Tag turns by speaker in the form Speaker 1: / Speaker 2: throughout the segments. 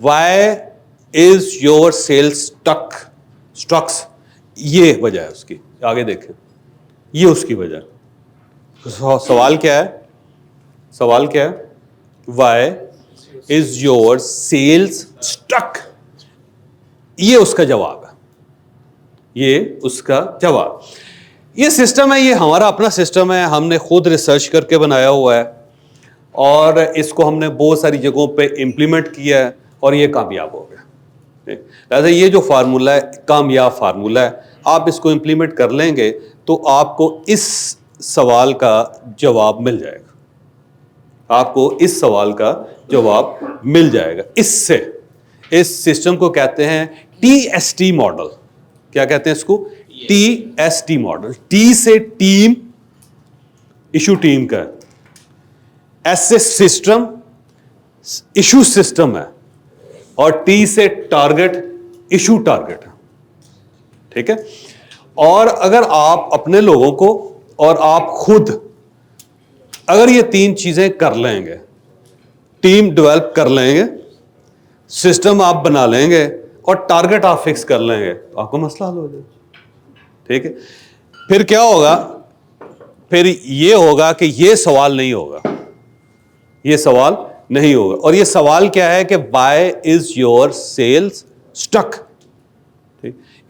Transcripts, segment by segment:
Speaker 1: Y is your sales sticks, یہ وجہ ہے اس کی. آگے دیکھیں، یہ اس کی وجہ ہے. سوال کیا ہے؟ سوال کیا ہے؟ Why is your sales stick. یہ اس کا جواب ہے، یہ اس کا جواب. یہ سسٹم ہے، یہ ہمارا اپنا سسٹم ہے، ہم نے خود ریسرچ کر کے بنایا ہوا ہے اور اس کو ہم نے بہت ساری جگہوں پہ امپلیمنٹ کیا ہے اور یہ کامیاب ہو گیا. لہٰذا یہ جو فارمولہ ہے کامیاب فارمولہ ہے، آپ اس کو امپلیمنٹ کر لیں گے تو آپ کو اس سوال کا جواب مل جائے گا. آپ کو اس سوال کا جواب مل جائے گا. اس سسٹم کو کہتے ہیں ٹی ایس ٹی ماڈل. کیا کہتے ہیں اس کو؟ T S T model. T سے ٹیم، ایشو ٹیم کا ہے. ایس سے سسٹم، ایشو سسٹم ہے. اور ٹی سے ٹارگٹ، ایشو ٹارگٹ ہے. ٹھیک ہے. اور اگر آپ اپنے لوگوں کو اور آپ خود اگر یہ تین چیزیں کر لیں گے، ٹیم ڈیولپ کر لیں گے، سسٹم آپ بنا لیں گے اور ٹارگٹ آپ فکس کر لیں گے تو آپ کا مسئلہ حل ہو جائے. ٹھیک ہے. پھر کیا ہوگا؟ پھر یہ ہوگا کہ یہ سوال نہیں ہوگا، یہ سوال نہیں ہوگا. اور یہ سوال کیا ہے کہ why is your sales stuck.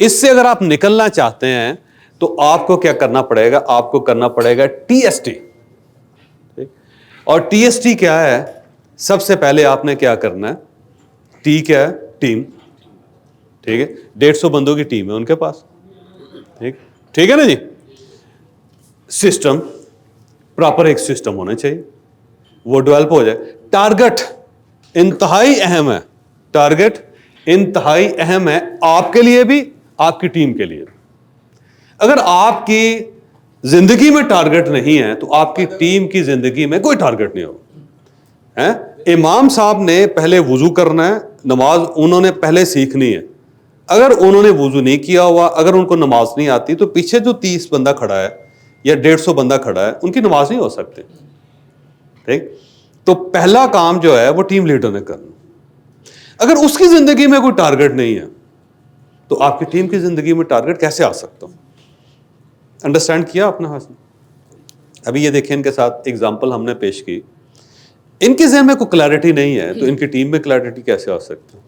Speaker 1: اس سے اگر آپ نکلنا چاہتے ہیں تو آپ کو کیا کرنا پڑے گا؟ آپ کو کرنا پڑے گا ٹی ایس ٹی. اور ٹی ایس ٹی کیا ہے؟ سب سے پہلے آپ نے کیا کرنا ہے؟ ٹی کیا ہے؟ ٹیم. ٹھیک ہے. 150 بندوں کی ٹیم ہے ان کے پاس. ٹھیک ہے نا جی. سسٹم پراپر ایک سسٹم ہونا چاہیے، وہ ڈیولپ ہو جائے. ٹارگٹ انتہائی اہم ہے. ٹارگٹ انتہائی اہم ہے آپ کے لیے بھی، آپ کی ٹیم کے لیے بھی. اگر آپ کی زندگی میں ٹارگٹ نہیں ہے تو آپ کی ٹیم کی زندگی میں کوئی ٹارگٹ نہیں ہوگا. امام صاحب نے پہلے وضو کرنا ہے، نماز انہوں نے پہلے سیکھنی ہے. اگر انہوں نے وضو نہیں کیا ہوا، اگر ان کو نماز نہیں آتی تو پیچھے جو 30 بندہ کھڑا ہے یا 150 بندہ کھڑا ہے ان کی نماز نہیں ہو سکتی. ٹھیک. تو پہلا کام جو ہے وہ ٹیم لیڈر نے کرنا. اگر اس کی زندگی میں کوئی ٹارگٹ نہیں ہے تو آپ کی ٹیم کی زندگی میں ٹارگٹ کیسے آ سکتا ہوں؟ انڈرسٹینڈ کیا آپ نے؟ حاصل. ابھی یہ دیکھیں ان کے ساتھ ایگزامپل ہم نے پیش کی. ان کے ذہن میں کوئی کلیئرٹی نہیں ہے تو ان کی ٹیم میں کلیئرٹی کیسے آ سکتی ہے؟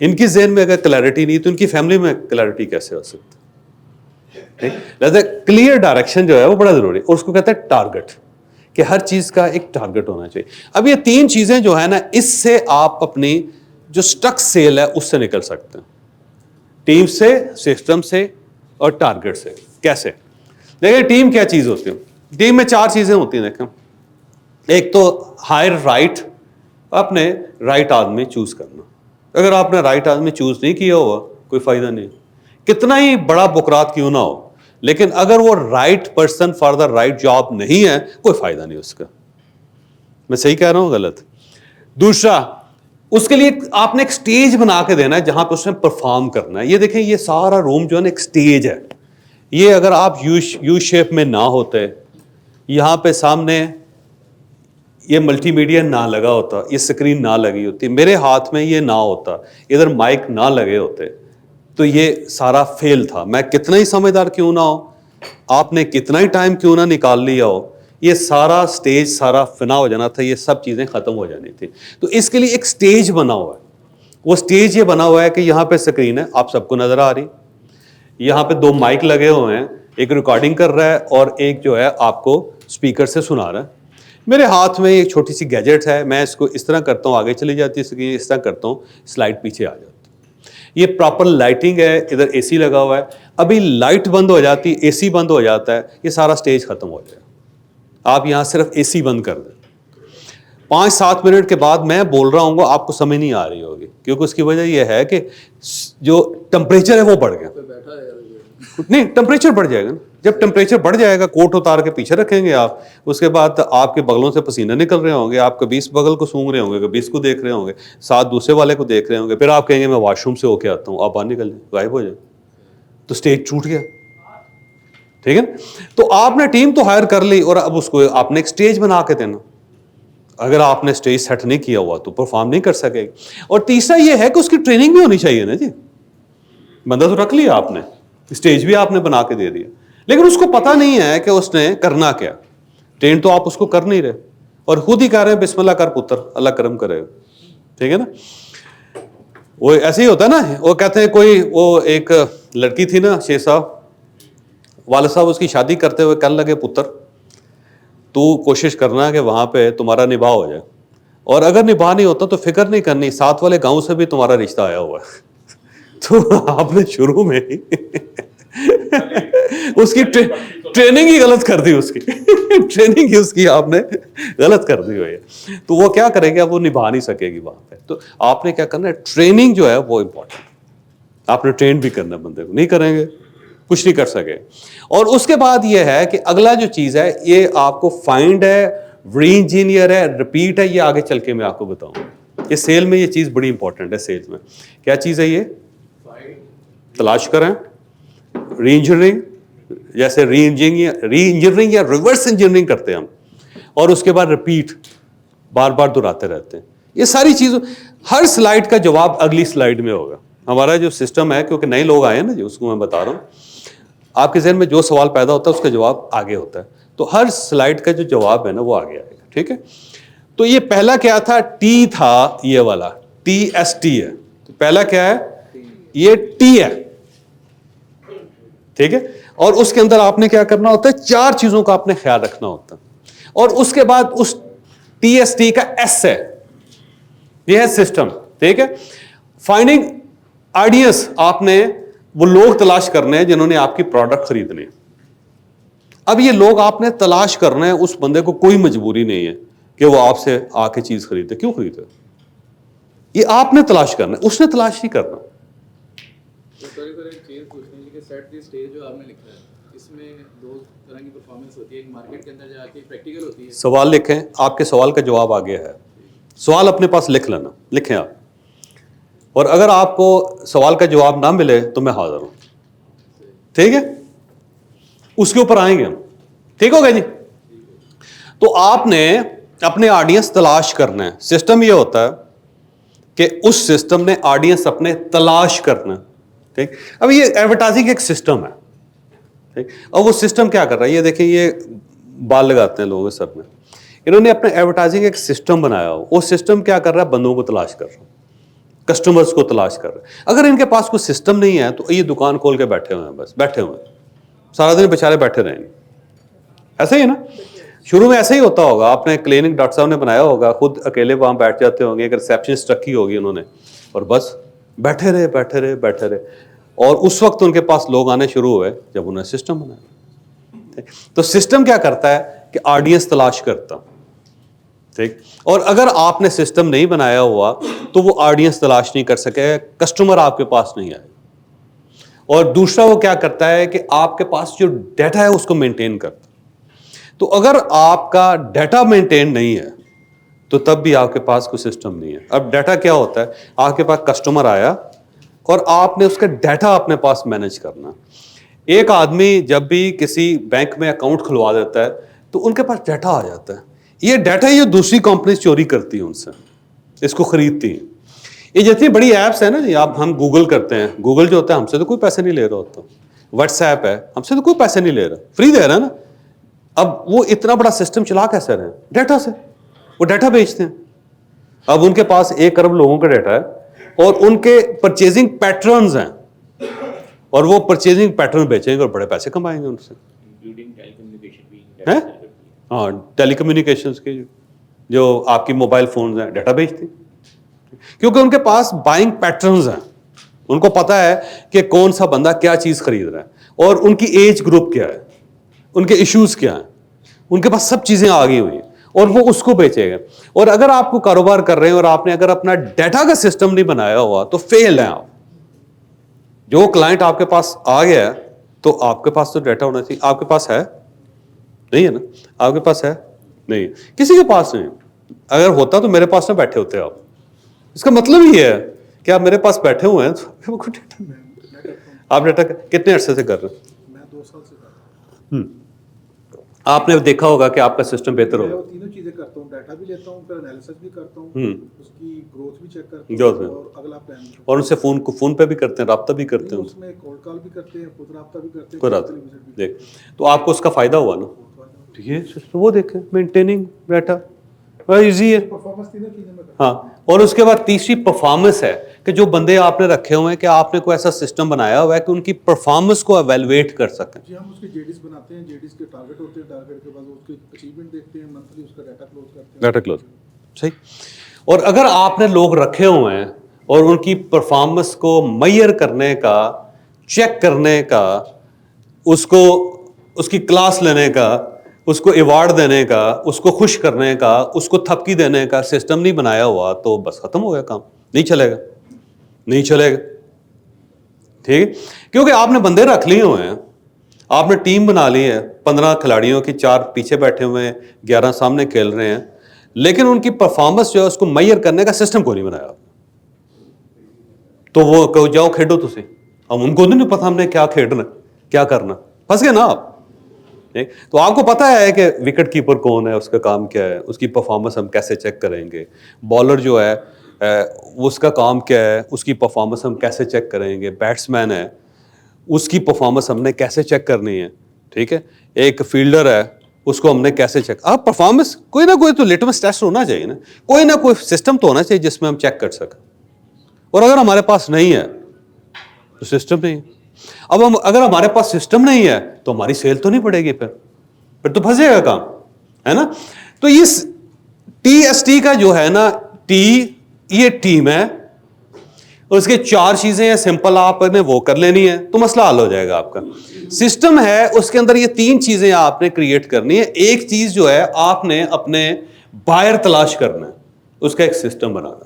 Speaker 1: ان کی ذہن میں اگر کلیئرٹی نہیں تو ان کی فیملی میں کلیئرٹی کیسے آ سکتی ہے؟ لہذا کلیئر ڈائریکشن جو ہے وہ بڑا ضروری ہے. اور اس کو کہتے ہیں ٹارگٹ، کہ ہر چیز کا ایک ٹارگٹ ہونا چاہیے. اب یہ تین چیزیں جو ہے نا، اس سے آپ اپنی جو سٹک سیل ہے اس سے نکل سکتے ہیں. ٹیم سے، سسٹم سے اور ٹارگٹ سے. کیسے؟ دیکھیں ٹیم کیا چیز ہوتی ہے. ٹیم میں 4 چیزیں ہوتی ہیں. دیکھیں، ایک تو ہائر رائٹ، اپنے رائٹ آدمی چوز کرنا. اگر آپ نے رائٹ آدمی چوز نہیں کیا ہوا کوئی فائدہ نہیں. کتنا ہی بڑا بکرات کیوں نہ ہو، لیکن اگر وہ right person for the right job نہیں ہے کوئی فائدہ نہیں اس کا. میں صحیح کہہ رہا ہوں غلط؟ دوسرا، اس کے لیے آپ نے ایک سٹیج بنا کے دینا ہے جہاں پہ اس نے پرفارم کرنا ہے. یہ دیکھیں یہ سارا روم جو ہے نا ایک سٹیج ہے. یہ اگر آپ یو شیپ میں نہ ہوتے، یہاں پہ سامنے یہ ملٹی میڈیا نہ لگا ہوتا، یہ سکرین نہ لگی ہوتی، میرے ہاتھ میں یہ نہ ہوتا، ادھر مائک نہ لگے ہوتے تو یہ سارا فیل تھا. میں کتنا ہی سمجھدار کیوں نہ ہو، آپ نے کتنا ہی ٹائم کیوں نہ نکال لیا ہو، یہ سارا سٹیج سارا فنا ہو جانا تھا، یہ سب چیزیں ختم ہو جانی تھی. تو اس کے لیے ایک سٹیج بنا ہوا ہے. وہ سٹیج یہ بنا ہوا ہے کہ یہاں پہ سکرین ہے، آپ سب کو نظر آ رہی. یہاں پہ 2 مائک لگے ہوئے ہیں، ایک ریکارڈنگ کر رہا ہے اور ایک جو ہے آپ کو اسپیکر سے سنا رہا ہے. میرے ہاتھ میں ایک چھوٹی سی گیجٹ ہے، میں اس کو اس طرح کرتا ہوں آگے چلی جاتی ہے سکرین، اس طرح کرتا ہوں سلائڈ پیچھے آ جاتی. یہ پراپر لائٹنگ ہے، ادھر اے سی لگا ہوا ہے. ابھی لائٹ بند ہو جاتی، اے سی بند ہو جاتا ہے، یہ سارا سٹیج ختم ہو جائے. آپ یہاں صرف اے سی بند کر دیں. 5-7 منٹ کے بعد میں بول رہا ہوں گا، آپ کو سمجھ نہیں آ رہی ہوگی، کیونکہ اس کی وجہ یہ ہے کہ جو ٹمپریچر ہے وہ بڑھ گیا. نہیں، ٹمپریچر بڑھ جائے گا نا. جب ٹمپریچر بڑھ جائے گا، کوٹ اتار کے پیچھے رکھیں گے آپ، اس کے بعد آپ کے بغلوں سے پسینے نکل رہے ہوں گے، آپ کبھی اس بغل کو سونگ رہے ہوں گے، کبھی اس کو دیکھ رہے ہوں گے، ساتھ دوسرے والے کو دیکھ رہے ہوں گے. پھر آپ کہیں گے میں واش روم سے ہو کے آتا ہوں، آپ باہر نکل جائیں، غائب ہو جائیں. تو سٹیج ٹوٹ گیا. ٹھیک ہے. تو آپ نے ٹیم تو ہائر کر لی اور اب اس کو آپ نے ایک سٹیج بنا کے دینا. اگر آپ نے اسٹیج سیٹ نہیں کیا ہوا تو پرفارم نہیں کر سکے. اور تیسرا یہ ہے کہ اس کی ٹریننگ بھی ہونی چاہیے نا جی. بندہ تو رکھ لیا آپ نے, اسٹیج بھی آپ نے بنا کے دے دیا, لیکن اس کو پتا نہیں ہے کہ اس نے کرنا کیا. ٹرین تو آپ اس کو کر نہیں رہے, اور خود ہی کہہ رہے ہیں بسم اللہ کر پتر, اللہ کرم کرے گا. ٹھیک ہے نا. وہ ایسے ہی ہوتا ہے نا, وہ کہتے ہیں کوئی وہ ایک لڑکی تھی نا شیخ صاحب, والد صاحب اس کی شادی کرتے ہوئے کہنے لگے پتر تو کوشش کرنا کہ وہاں پہ تمہارا نباہ ہو جائے, اور اگر نباہ نہیں ہوتا تو فکر نہیں کرنی, ساتھ والے گاؤں سے بھی تمہارا رشتہ آیا ہوا ہے. تو آپ نے شروع میں ہی اس کی ٹریننگ ہی غلط کر دی, اس کی ٹریننگ ہی اس کی آپ نے غلط کر دی ہوئی ہے. تو وہ کیا کرے گا, وہ نبھا نہیں سکے گی وہاں پہ. تو آپ نے کیا کرنا ہے, ٹریننگ جو ہے وہ امپورٹنٹ, آپ نے ٹرین بھی کرنا ہے بندے کو, نہیں کریں گے کچھ نہیں کر سکے. اور اس کے بعد یہ ہے کہ اگلا جو چیز ہے یہ آپ کو فائنڈ ہے, ری انجینئر ہے, ریپیٹ ہے, یہ آگے چل کے میں آپ کو بتاؤں. یہ سیل میں یہ چیز بڑی امپورٹنٹ ہے. سیل میں کیا چیز ہے, یہ تلاش کریں, ری انجینئرنگ, جیسے ری انجینئرنگ یا ریورس انجینئرنگ کرتے ہیں ہم, اور اس کے بعد ریپیٹ, بار بار دہراتے رہتے ہیں. یہ ساری چیزوں, ہر سلائیڈ کا جواب اگلی سلائیڈ میں ہوگا. ہمارا جو سسٹم ہے, کیونکہ نئے لوگ آئے ہیں نا جی, اس کو میں بتا رہا ہوں, آپ کے ذہن میں جو سوال پیدا ہوتا ہے اس کا جواب آگے ہوتا ہے. تو ہر سلائیڈ کا جو جواب ہے نا وہ آگے آئے گا. ٹھیک ہے. تو یہ پہلا کیا تھا, ٹی تھا, یہ والا TST ہے. تو پہلا کیا ہے, یہ ٹی ہے. ٹھیک ہے. اور اس کے اندر آپ نے کیا کرنا ہوتا ہے, 4 چیزوں کا آپ نے خیال رکھنا ہوتا ہے. اور اس کے بعد اس TST کا S ہے, یہ ہے سسٹم. ٹھیک ہے. فائنڈنگ آڈینس, آپ نے وہ لوگ تلاش کرنے ہیں جنہوں نے آپ کی پروڈکٹ خریدنی. اب یہ لوگ آپ نے تلاش کرنا ہے, اس بندے کو کوئی مجبوری نہیں ہے کہ وہ آپ سے آ کے چیز خریدے. کیوں خریدے, یہ آپ نے تلاش کرنا ہے, اس نے تلاش نہیں کرنا.
Speaker 2: سیٹ دی اسٹیج جو آپ نے لکھا ہے, اس میں 2 طرح کی پرفارمنس ہوتی ہے, ایک مارکیٹ کے اندر جا کے پریکٹیکل ہوتی ہے.
Speaker 1: سوال لکھیں, آپ کے سوال کا جواب آگے ہے, سوال اپنے پاس لکھ لینا, لکھیں آپ. اور اگر آپ کو سوال کا جواب نہ ملے تو میں حاضر ہوں. ٹھیک ہے, اس کے اوپر آئیں گے ہم. ٹھیک ہو گیا جی. تو آپ نے اپنے آڈینس تلاش کرنا ہے. سسٹم یہ ہوتا ہے کہ اس سسٹم نے آڈینس اپنے تلاش کرنا ہے. ٹھیک. اب یہ ایڈورٹائزنگ ایک سسٹم ہے. ٹھیک. اور وہ سسٹم کیا کر رہا ہے, یہ دیکھیں, یہ بال لگاتے ہیں لوگوں کے سر میں, انہوں نے اپنے ایڈورٹائزنگ ایک سسٹم بنایا ہو. وہ سسٹم کیا کر رہا ہے, بندوں کو تلاش کر رہا ہے, کسٹمرز کو تلاش کر رہے ہیں. اگر ان کے پاس کوئی سسٹم نہیں ہے تو یہ دکان کھول کے بیٹھے ہوئے ہیں, بس بیٹھے ہوئے ہیں, سارا دن بیچارے بیٹھے رہیں گے. ایسا ہی ہے نا. شروع میں ایسا ہی ہوتا ہوگا. آپ نے کلینک ڈاکٹر صاحب نے بنایا ہوگا, خود اکیلے وہاں بیٹھ جاتے ہوں گے, ایک ریسیپشنسٹ رکھی ہوگی انہوں نے, اور بس بیٹھے رہے بیٹھے رہے بیٹھے رہے. اور اس وقت ان کے پاس لوگ آنے شروع ہوئے جب انہوں نے سسٹم بنایا. تو سسٹم کیا کرتا ہے کہ آڈینس تلاش کرتا. ٹھیک. اور اگر آپ نے سسٹم نہیں بنایا ہوا تو وہ آڈینس تلاش نہیں کر سکے, کسٹمر آپ کے پاس نہیں آئے. اور دوسرا وہ کیا کرتا ہے کہ آپ کے پاس جو ڈیٹا ہے اس کو مینٹین کرتا. تو اگر آپ کا ڈیٹا مینٹین نہیں ہے تو تب بھی آپ کے پاس کوئی سسٹم نہیں ہے. اب ڈیٹا کیا ہوتا ہے, آپ کے پاس کسٹمر آیا اور آپ نے اس کا ڈیٹا اپنے پاس مینیج کرنا. ایک آدمی جب بھی کسی بینک میں اکاؤنٹ کھلوا دیتا ہے تو ان کے پاس ڈیٹا آ جاتا ہے. یہ ڈیٹا یہ دوسری کمپنیز چوری کرتی ہیں ان سے, اس کو خریدتی ہیں. یہ جتنی بڑی ایپس ہیں نا جی, آپ ہم گوگل کرتے ہیں, گوگل جو ہوتا ہے ہم سے تو کوئی پیسے نہیں لے رہا ہوتا. واٹس ایپ ہے, ہم سے تو کوئی پیسے نہیں لے رہا, فری دے رہا ہے نا. اب وہ اتنا بڑا سسٹم چلا کیسے رہے ہیں, ڈیٹا سے. وہ ڈیٹا بیچتے ہیں. اب ان کے پاس 1 ارب لوگوں کا ڈیٹا ہے اور ان کے پرچیزنگ پیٹرنز ہیں, اور وہ پرچیزنگ پیٹرن بیچیں گے اور بڑے پیسے کمائیں گے ان سے. ہاں, ٹیلی کمیونیکیشنز کے جو آپ کی موبائل فونز ہیں, ڈیٹا بیچتے ہیں, کیونکہ ان کے پاس بائنگ پیٹرنز ہیں. ان کو پتا ہے کہ کون سا بندہ کیا چیز خرید رہا ہے, اور ان کی ایج گروپ کیا ہے, ان کے ایشوز کیا ہیں, ان کے پاس سب چیزیں آ گئی ہوئی ہیں, اور وہ اس کو بیچے گا. اور اگر آپ کو کاروبار کر رہے ہیں اور آپ نے اگر اپنا ڈیٹا کا سسٹم نہیں بنایا ہوا تو فیل ہیں آپ. جو کلائنٹ آپ کے پاس آ گیا ہے تو آپ کے پاس تو ڈیٹا ہونا چاہیے. آپ کے پاس ہے نہیں ہے نا, آپ کے پاس ہے نہیں, کسی کے پاس نہیں. اگر ہوتا تو میرے پاس نہ بیٹھے ہوتے آپ. اس کا مطلب یہ ہے کہ آپ میرے پاس بیٹھے ہوئے ہیں تو آپ ڈیٹا کتنے عرصے سے کر رہے ہیں؟
Speaker 2: میں 2 سال سے کر رہا ہوں.
Speaker 1: آپ نے دیکھا ہوگا کہ آپ کا سسٹم بہتر
Speaker 3: میں
Speaker 1: ہوگا.
Speaker 3: وہ تینوں چیزیں کرتا ہوں, ڈیٹا بھی لیتا ہوں, پھر انالیسس بھی کرتا ہوں, اس کی گروتھ بھی چیک کرتا ہوں, اور اگلا پلان بھی.
Speaker 1: اور ان سے فون پہ بھی کرتے ہیں, رابطہ بھی کرتے ہیں,
Speaker 3: اس میں کال کال بھی کرتے ہیں, خود رابطہ بھی کرتے ہیں,
Speaker 1: کوئی رابطہ دیکھ, تو آپ کو اس کا فائدہ ہوا نا. یہ وہ دیکھیں مینٹیننگ ڈیٹا ایزی ہے.
Speaker 3: پرفارمنس تینوں چیزیں میں.
Speaker 1: ہاں, اور اس کے بعد تیسری پرفارمنس ہے کہ جو بندے آپ نے رکھے ہوئے ہیں کہ آپ نے کوئی ایسا سسٹم بنایا ہوا ہے کہ ان کی پرفارمنس کو ایویلویٹ کر سکیں.
Speaker 3: جی ہم اس کے جے ڈیز بناتے ہیں, جے ڈیز کے ٹارگیٹ ہوتے ہیں, ٹارگیٹ کے بعد اس کی اچیومنٹ دیکھتے ہیں, منتھلی اس کا ڈیٹا کلوز کرتے ہیں.
Speaker 1: ڈیٹا کلوز صحیح. اور اگر آپ نے لوگ رکھے ہوئے ہیں اور ان کی پرفارمنس کو میئر کرنے کا, چیک کرنے کا, اس کی کلاس لینے کا, اس کو ایوارڈ دینے کا, اس کو خوش کرنے کا, اس کو تھپکی دینے کا سسٹم نہیں بنایا ہوا تو بس ختم ہو گیا کام, نہیں چلے گا, نہیں چلے گا. ٹھیک, کیونکہ آپ نے بندے رکھ لیے ہوئے ہیں, آپ نے ٹیم بنا لی ہے 15 کھلاڑیوں کی, 4 پیچھے بیٹھے ہوئے ہیں, 11 سامنے کھیل رہے ہیں, لیکن ان کی پرفارمنس جو ہے اس کو میئر کرنے کا سسٹم کو نہیں بنایا. تو وہ جاؤ کھیڈو تسی, ہم ان کو نہیں پتا ہم نے کیا کھیڈنا, کیا کرنا, پھنس گئے نا آپ. تو آپ کو پتا ہے کہ وکٹ کیپر کون ہے, اس کا کام کیا ہے, اس کی پرفارمنس ہم کیسے چیک کریں گے, بالر جو ہے اس کا کام کیا ہے, اس کی پرفارمنس ہم کیسے چیک کریں گے, بیٹسمین ہے اس کی پرفارمنس ہم نے کیسے چیک کرنی ہے. ٹھیک ہے, ایک فیلڈر ہے اس کو ہم نے کیسے چیک, آپ پرفارمنس کوئی نہ کوئی تو لیٹمس ٹیسٹ ہونا چاہیے نا, کوئی نہ کوئی سسٹم تو ہونا چاہیے جس میں ہم چیک کر سکیں. اور اگر ہمارے پاس نہیں ہے تو سسٹم نہیں. اب اگر ہمارے پاس سسٹم نہیں ہے تو ہماری سیل تو نہیں پڑے گی, پھر تو پھنسے گا کام, ہے نا. تو اس ٹی ایس ٹی کا جو ہے نا, ٹی یہ ٹیم ہے, اس کے 4 چیزیں ہیں سمپل, آپ نے وہ کر لینی ہے تو مسئلہ حل ہو جائے گا آپ کا. سسٹم ہے اس کے اندر یہ 3 چیزیں آپ نے کریٹ کرنی ہے. ایک چیز جو ہے آپ نے اپنے بائر تلاش کرنا ہے, اس کا ایک سسٹم بنانا.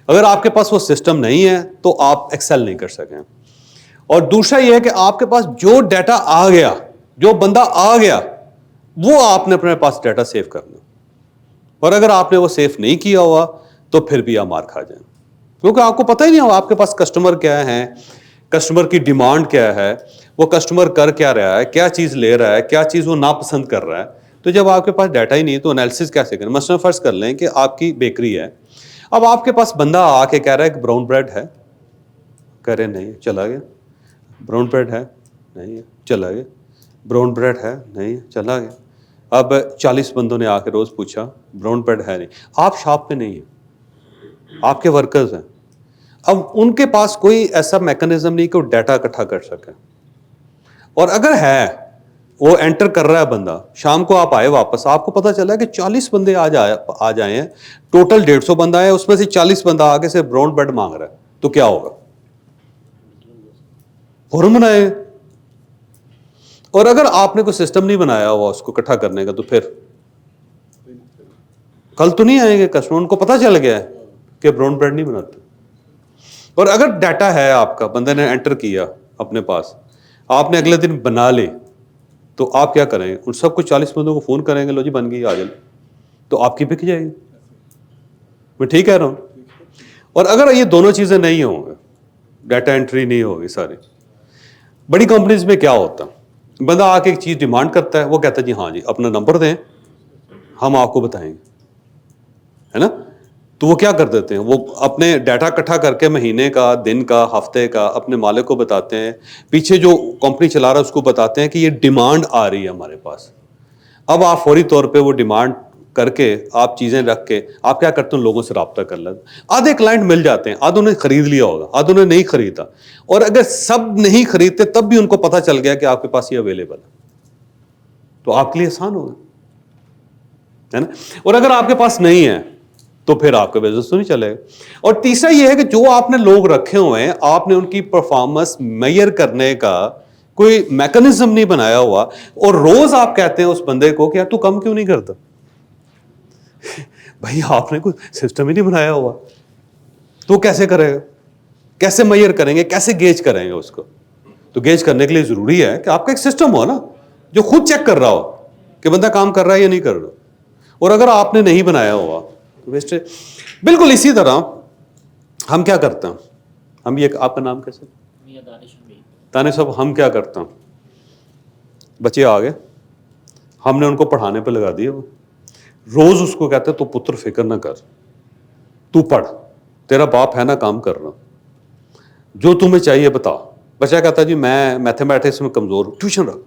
Speaker 1: اگر آپ کے پاس وہ سسٹم نہیں ہے تو آپ ایکسل نہیں کر سکیں. اور دوسرا یہ ہے کہ آپ کے پاس جو ڈیٹا آ گیا, جو بندہ آ گیا, وہ آپ نے اپنے پاس ڈیٹا سیو کرنا. اور اگر آپ نے وہ سیو نہیں کیا ہوا تو پھر بھی آپ مار کھا جائیں, کیونکہ آپ کو پتہ ہی نہیں ہو آپ کے پاس کسٹمر کیا ہے, کسٹمر کی ڈیمانڈ کیا ہے, وہ کسٹمر کر کیا رہا ہے, کیا چیز لے رہا ہے, کیا چیز وہ ناپسند کر رہا ہے. تو جب آپ کے پاس ڈیٹا ہی نہیں تو انالیسس کیسے کریں. مثلا فرض کر لیں کہ آپ کی بیکری ہے, اب آپ کے پاس بندہ آ کے کہہ رہا ہے کہ براؤن بریڈ ہے, کہہ رہے نہیں, چلا گیا. براؤن بریڈ ہے, نہیں, چلا گیا. براؤن بریڈ ہے, نہیں, چلا گیا. اب 40 بندوں نے آ کے روز پوچھا براؤن بریڈ ہے نہیں, آپ شاپ پہ نہیں ہیں, آپ کے ورکرز ہیں. اب ان کے پاس کوئی ایسا میکنزم نہیں کہ وہ ڈیٹا اکٹھا کر سکے. اور اگر ہے وہ انٹر کر رہا ہے بندہ, شام کو آپ آئے واپس, آپ کو پتا چلا کہ 40 بندے آ جائے ہیں, ٹوٹل 150 بندہ ہے, اس میں سے 40 بندہ آگے سے براؤن بریڈ مانگ رہا ہے, تو کیا ہوگا؟ فوراً بنائے. اور اگر آپ نے کوئی سسٹم نہیں بنایا ہوا اس کو اکٹھا کرنے کا تو پھر کل تو نہیں آئیں گے کسٹمر, ان کو پتا چل گیا ہے کہ براؤن بریڈ نہیں بناتے. اور اگر ڈیٹا ہے آپ کا, بندے نے انٹر کیا اپنے پاس, آپ نے اگلے دن بنا لی, تو آپ کیا کریں گے؟ ان سب کو 40 بندوں کو فون کریں گے, لو جی بن گئی, آ جائیں, تو آپ کی بک جائے گی. میں ٹھیک کہہ رہا ہوں. اور اگر یہ دونوں چیزیں نہیں ہوں گے, ڈیٹا انٹری نہیں ہوگی ساری, بڑی کمپنیز میں کیا ہوتا, بندہ آ کے ایک چیز ڈیمانڈ کرتا ہے, وہ کہتا ہے جی ہاں جی اپنا نمبر دیں, ہم آپ کو بتائیں گے, ہے نا. تو وہ کیا کر دیتے ہیں, وہ اپنے ڈیٹا اکٹھا کر کے مہینے کا, دن کا, ہفتے کا اپنے مالک کو بتاتے ہیں, پیچھے جو کمپنی چلا رہا ہے اس کو بتاتے ہیں کہ یہ ڈیمانڈ آ رہی ہے ہمارے پاس. اب آپ فوری طور پہ وہ ڈیمانڈ کر کے, آپ چیزیں رکھ کے, آپ کیا کرتے ہیں, لوگوں سے رابطہ کر لیتے. آدھے کلائنٹ مل جاتے ہیں, آدھوں نے خرید لیا ہوگا, آدھوں نے نہیں خریدا, اور اگر سب نہیں خریدتے تب بھی ان کو پتا چل گیا کہ آپ کے پاس یہ اویلیبل ہے, تو آپ کے لیے آسان ہوگا, ہے نا. اور اگر آپ کے پاس نہیں ہے تو پھر آپ کا بزنس تو نہیں چلے گا. اور تیسرا یہ ہے کہ جو آپ نے لوگ رکھے ہوئے ہیں, آپ نے ان کی پرفارمنس میئر کرنے کا کوئی میکنزم نہیں بنایا ہوا, اور روز آپ کہتے ہیں اس بندے کو کہ یار تو کم کیوں نہیں کرتا. بھائی آپ نے کوئی سسٹم ہی نہیں بنایا ہوا, تو کیسے کرے گا, کیسے میئر کریں گے, کیسے گیج کریں گے اس کو. تو گیج کرنے کے لیے ضروری ہے کہ آپ کا ایک سسٹم ہو نا, جو خود چیک کر رہا ہو کہ بندہ کام کر رہا ہے یا نہیں کر رہا. اور اگر آپ نے نہیں بنایا ہوا تو ویسٹ ہے. بالکل اسی طرح ہم کیا کرتے ہیں, ہم یہ, آپ کا نام کیسے؟ دانش صاحب. ہم کیا کرتے ہیں, بچے آ گئے, ہم نے ان کو پڑھانے پہ لگا دیا. وہ روز اس کو کہتے تو پتر فکر نہ کر, تو پڑھ, تیرا باپ ہے نا کام کر رہا, جو تمہیں چاہیے بتا. بچہ کہتا جی میں میتھمیٹکس میں کمزور ہوں, ٹیوشن رکھ.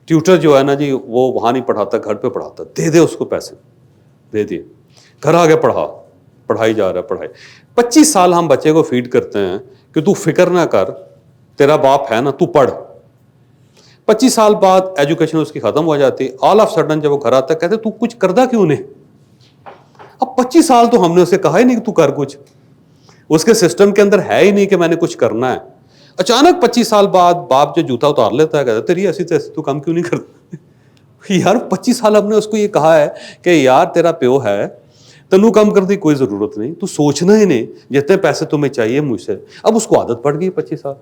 Speaker 1: ٹیوٹر جو ہے نا جی وہ وہاں نہیں پڑھاتا, گھر پہ پڑھاتا, دے دے اس کو پیسے, دے دیے, گھر آگے پڑھائی جا رہا ہے پڑھائی. 25 سال ہم بچے کو فیڈ کرتے ہیں کہ تو فکر نہ کر, تیرا باپ ہے نا, تو پڑھ. 25 سال بعد ایجوکیشن اس کی ختم ہو جاتی. آل آف سڈن جب وہ گھر آتا ہے کہتے تو کچھ کردا کیوں نہیں. اب 25 سال تو ہم نے اسے کہا ہی نہیں کہ تو کر کچھ, اس کے سسٹم کے اندر ہے ہی نہیں کہ میں نے کچھ کرنا ہے. اچانک 25 سال بعد باپ جو جوتا اتار لیتا ہے کہتا ہے تیری ایسی تیسی تو کام کیوں نہیں کرتا. یار 25 سال ہم نے اس کو یہ کہا ہے کہ یار تیرا پیو ہے, تنو کام کرنے کی کوئی ضرورت نہیں, تو سوچنا ہی نہیں, جتنے پیسے تمہیں چاہیے مجھ سے. اب اس کو عادت پڑ گئی 25 سال.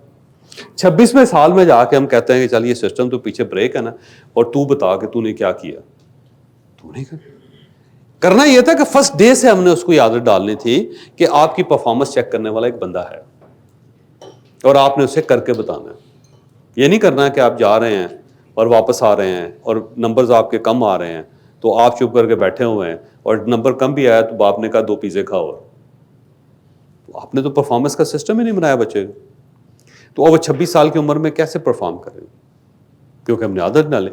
Speaker 1: 26ویں سال میں جا کے ہم کہتے ہیں کہ چل یہ سسٹم تو پیچھے بریک ہے نا, اور تو بتا کہ تو نے کیا کیا. تو نہیں کرنا یہ تھا کہ فرسٹ ڈے سے ہم نے اس کو یہ عادت ڈالنی تھی کہ آپ کی پرفارمنس چیک کرنے والا ایک بندہ ہے اور آپ نے اسے کر کے بتانا ہے. یہ نہیں کرنا کہ آپ جا رہے ہیں اور واپس آ رہے ہیں اور نمبرز آپ کے کم آ رہے ہیں تو آپ چپ کر کے بیٹھے ہوئے ہیں, اور نمبر کم بھی آیا تو باپ نے کہا 2 پیزے کھاؤ. تو آپ نے تو پرفارمنس کا سسٹم ہی نہیں بنایا بچے کو. تو اب وہ 26 سال کی عمر میں کیسے پرفارم کریں, کیونکہ ہم نے عادت ڈالے.